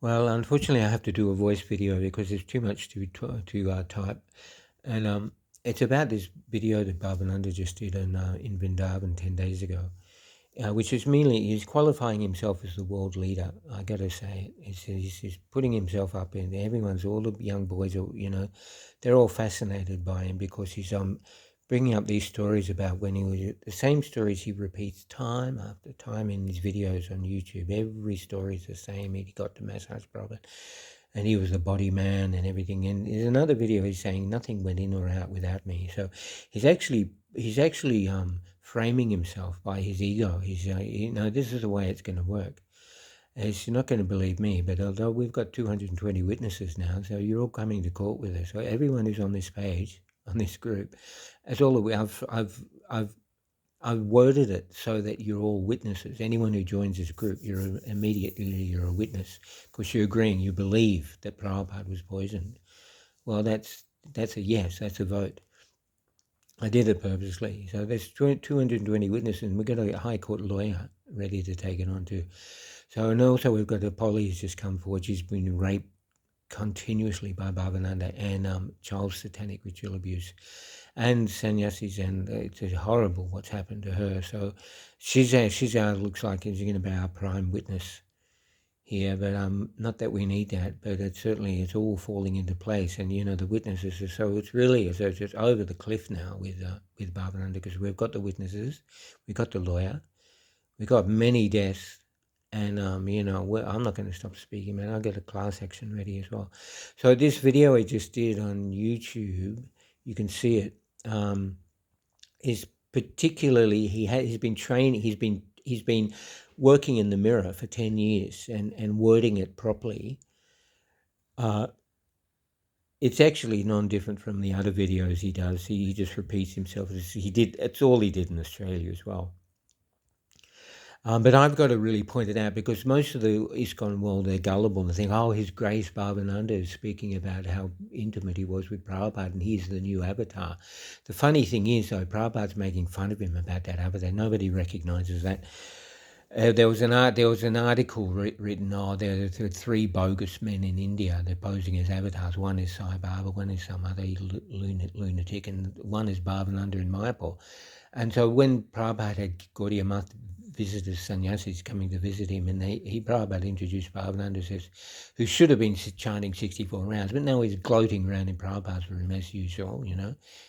Well, unfortunately, I have to do a voice video because there's too much to type, and it's about this video that Bhavananda just did in Vrindavan 10 days ago, which is mainly he's qualifying himself as the world leader. I got to say, he's putting himself up in everyone's all the young boys are they're all fascinated by him because he's bringing up these stories about when he was the same stories he repeats time after time in his videos on YouTube. Every story is the same. He got the massage problem, and he was a body man and everything. And there's another video he's saying nothing went in or out without me. So he's actually framing himself by his ego. He's this is the way it's going to work. You're not going to believe me, but although we've got 220 witnesses now, so you're all coming to court with us. So everyone who's on this page, on this group, that's all I've worded it so that you're all witnesses. Anyone who joins this group, you're a witness because you're agreeing, you believe that Prabhupada was poisoned. Well, that's a yes, that's a vote. I did it purposely. So there's 220 witnesses, and we've got a High Court lawyer ready to take it on too. So, and also we've got Polly who's just come forward. She's been raped continuously by Bhavananda and child satanic ritual abuse and sannyasis, and it's horrible what's happened to her. So she's looks like she's going to be our prime witness here, but not that we need that, but it's all falling into place, and the witnesses are, so it's really as though it's just over the cliff now with Bhavananda, because we've got the witnesses, we've got the lawyer, we've got many deaths. And, I'm not going to stop speaking, man. I'll get a class action ready as well. So this video I just did on YouTube, you can see it, is particularly, he's been training, he's been working in the mirror for 10 years and wording it properly. It's actually non-different from the other videos he does. He just repeats himself. It's all he did in Australia as well. But I've got to really point it out because most of the ISKCON world, they're gullible and they think, oh, His Grace Bhavananda is speaking about how intimate he was with Prabhupada and he's the new avatar. The funny thing is, though, Prabhupada's making fun of him about that avatar. Nobody recognizes that. There was an article written, there are three bogus men in India. They're posing as avatars. One is Sai Baba, one is some other lunatic, and one is Bhavananda in Mayapur. And so when Prabhupada had Gaudiya Math visitors, sannyasis coming to visit him, and Prabhupada introduced Bhavananda, who should have been chanting 64 rounds, but now he's gloating around in Prabhupada's room as usual,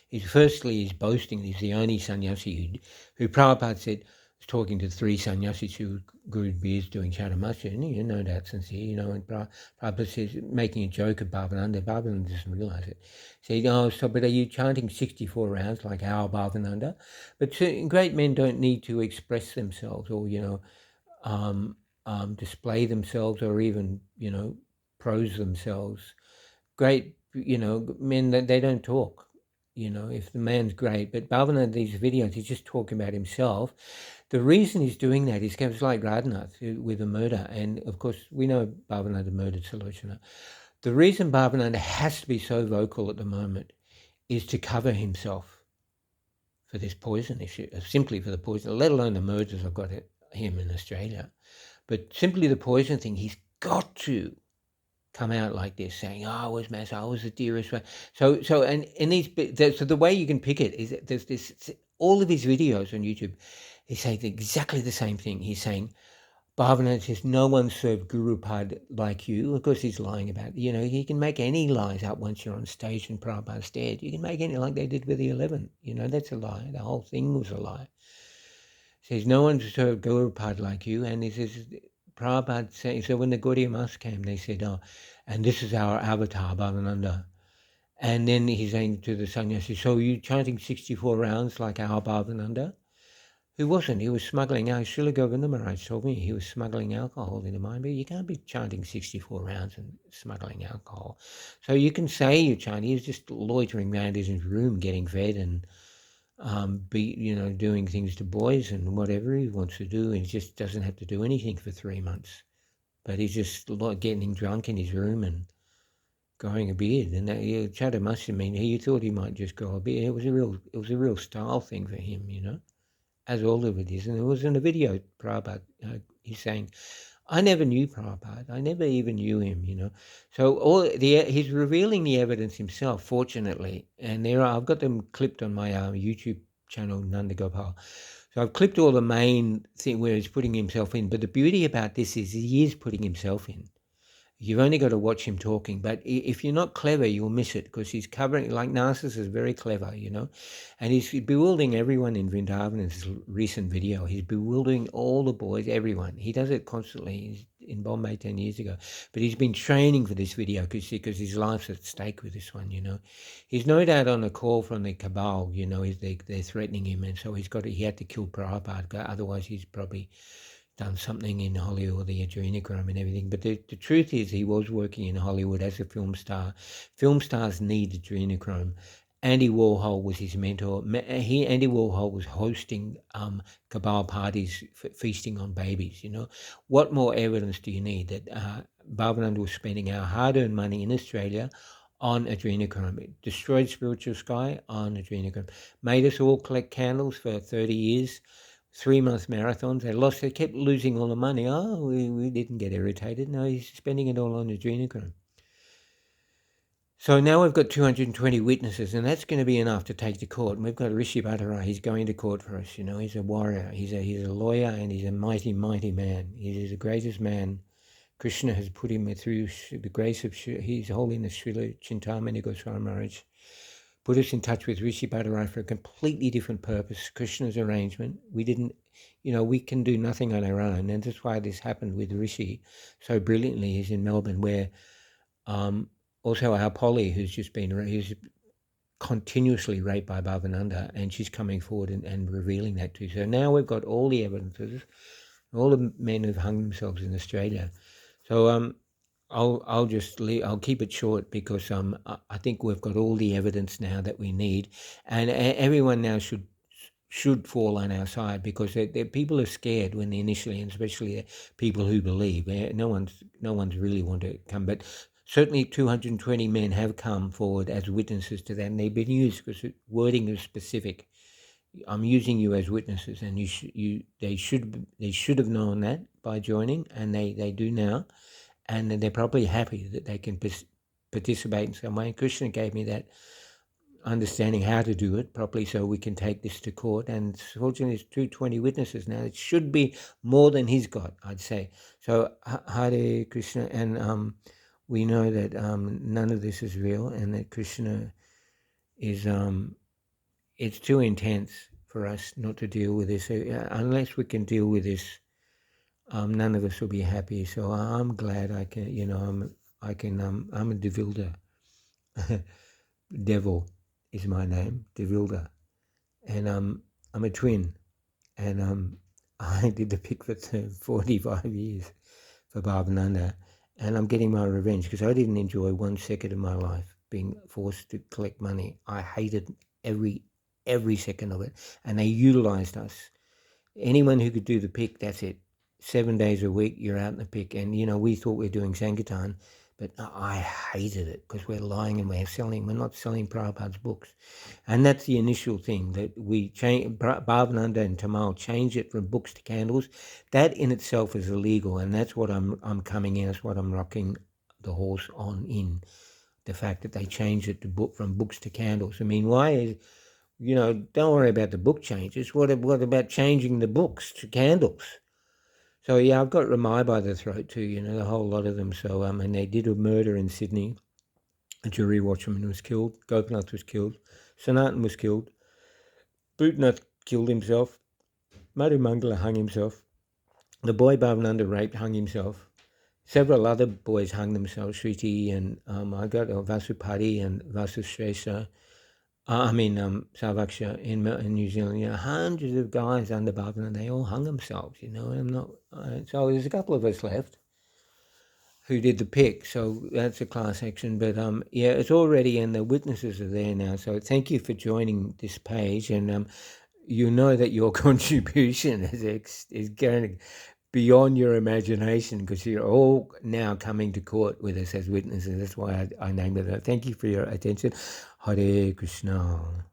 He's boasting he's the only sannyasi who Prabhupada said, talking to three sannyasis who grew beards doing Chaturmasya, and no doubt sincere, and Prabhupada says, making a joke of Bhavananda doesn't realize it. Saying, but are you chanting 64 rounds like our Bhavananda? But great men don't need to express themselves or, display themselves or even, prose themselves. Great, men, they don't talk. If the man's great, but Bhavananda, these videos, he's just talking about himself. The reason he's doing that is because like Radhanath with the murder, and of course we know Bhavananda murdered Salochana. The reason Bhavananda has to be so vocal at the moment is to cover himself for this poison issue, simply for the poison, let alone the murders I've got him in Australia. But simply the poison thing, he's got to come out like this, saying, I was Master, I was the dearest one. So the way you can pick it is that there's this, all of his videos on YouTube, he's saying exactly the same thing. He's saying, Bhavananda says, no one served Guru Pad like you. Of course, he's lying about, he can make any lies up once you're on stage and Prabhupada's dead. You can make any, like they did with the 11. That's a lie. The whole thing was a lie. He says, no one served Guru Pad like you. And he says, Prabhupada saying, so when the Gaudiya Math came, they said, and this is our avatar, Bhavananda. And then he's saying to the sannyasi, so you chanting 64 rounds like our Bhavananda? Who wasn't? He was smuggling out. Srila Govinda Maharaj told me he was smuggling alcohol into mine, but you can't be chanting 64 rounds and smuggling alcohol. So you can say you're chanting. He's just loitering around in his room getting fed and doing things to boys and whatever he wants to do. And he just doesn't have to do anything for 3 months. But he's just getting drunk in his room and growing a beard. And Chatter must have mean he thought he might just grow a beard. It was a real style thing for him, as all of it is. And it was in the video, Prabhupada, he's saying, I never knew Prabhupada. I never even knew him, you know. So he's revealing the evidence himself, fortunately. And I've got them clipped on my YouTube channel, Nanda Gopal. So I've clipped all the main thing where he's putting himself in. But the beauty about this is he is putting himself in. You've only got to watch him talking, but if you're not clever, you'll miss it because he's covering, like Narcissus is very clever, you know, and he's bewildering everyone in Vrindavan in his recent video. He's bewildering all the boys, everyone. He does it constantly. He's in Bombay 10 years ago, but he's been training for this video because his life's at stake with this one, you know. He's no doubt on a call from the cabal, you know, they're threatening him, and so he had to kill Prabhupada, otherwise he's probably done something in Hollywood, the adrenochrome and everything. But the truth is he was working in Hollywood as a film star. Film stars need adrenochrome. Andy Warhol was his mentor. Andy Warhol was hosting cabal parties, feasting on babies, you know. What more evidence do you need that Bhavanandas was spending our hard-earned money in Australia on adrenochrome? It destroyed Spiritual Sky on adrenochrome. Made us all collect candles for 30 years. 3-month marathons. They kept losing all the money. Oh, we didn't get irritated. No, he's spending it all on adrenochrome. So now we've got 220 witnesses, and that's going to be enough to take to court. And we've got Rishi Bhattara. He's going to court for us. You know, he's a warrior. He's a lawyer, and he's a mighty, mighty man. He is the greatest man. Krishna has put him through the grace of His Holiness Srila Chintamani Goswami Maharaj. Put us in touch with Rishi Bhattara for a completely different purpose, Krishna's arrangement. We didn't, you know, we can do nothing on our own. And that's why this happened with Rishi so brilliantly. He's in Melbourne, where also our Polly, who's continuously raped by Bhavananda, and she's coming forward and revealing that too. So now we've got all the evidences, all the men who've hung themselves in Australia. So I'll keep it short because I think we've got all the evidence now that we need, and everyone now should fall on our side because people are scared when they initially, and especially people who believe. No one's really want to come, but certainly 220 men have come forward as witnesses to that, and they've been used because wording is specific. I'm using you as witnesses, and they should have known that by joining, and they do now. And they're probably happy that they can participate in some way. Krishna gave me that understanding how to do it properly so we can take this to court. And fortunately, it's 220 witnesses now. It should be more than he's got, I'd say. So Hare Krishna, and we know that none of this is real, and that Krishna is, it's too intense for us not to deal with this. Unless we can deal with this, none of us will be happy. So I'm glad I can, you know, I'm a Devilda. Devil is my name, Devilda. And I'm a twin. And I did the pick for 45 years for Bhavananda. And I'm getting my revenge because I didn't enjoy 1 second of my life being forced to collect money. I hated every second of it. And they utilized us. Anyone who could do the pick, that's it. 7 days a week, you're out in the pick. And, you know, we thought we were doing Sankirtan, but I hated it because we're lying and we're not selling Prabhupada's books. And that's the initial thing, that we change, Bhavananda and Tamal change it from books to candles. That in itself is illegal, and that's what I'm coming in, that's what I'm rocking the horse on in, the fact that they changed it from books to candles. I mean, why is, you know, don't worry about the book changes. What about changing the books to candles? So yeah, I've got Ramai by the throat too, you know, a whole lot of them. So and they did a murder in Sydney. A jury watchman was killed. Gopinath was killed. Sanatan was killed. Bhutanath killed himself. Madhu Mangala hung himself. The boy Bhavananda raped, hung himself. Several other boys hung themselves. Shriti and I got Vasupati and Vasushrestha. Sarvaksha in New Zealand, you know, hundreds of guys under Bhavananda, they all hung themselves, you know, and I'm not, so there's a couple of us left who did the pick, so that's a class action, but yeah, it's already, and the witnesses are there now, so thank you for joining this page, and you know that your contribution is going beyond your imagination because you're all now coming to court with us as witnesses. That's why I named it that. Thank you for your attention. Hare Krishna.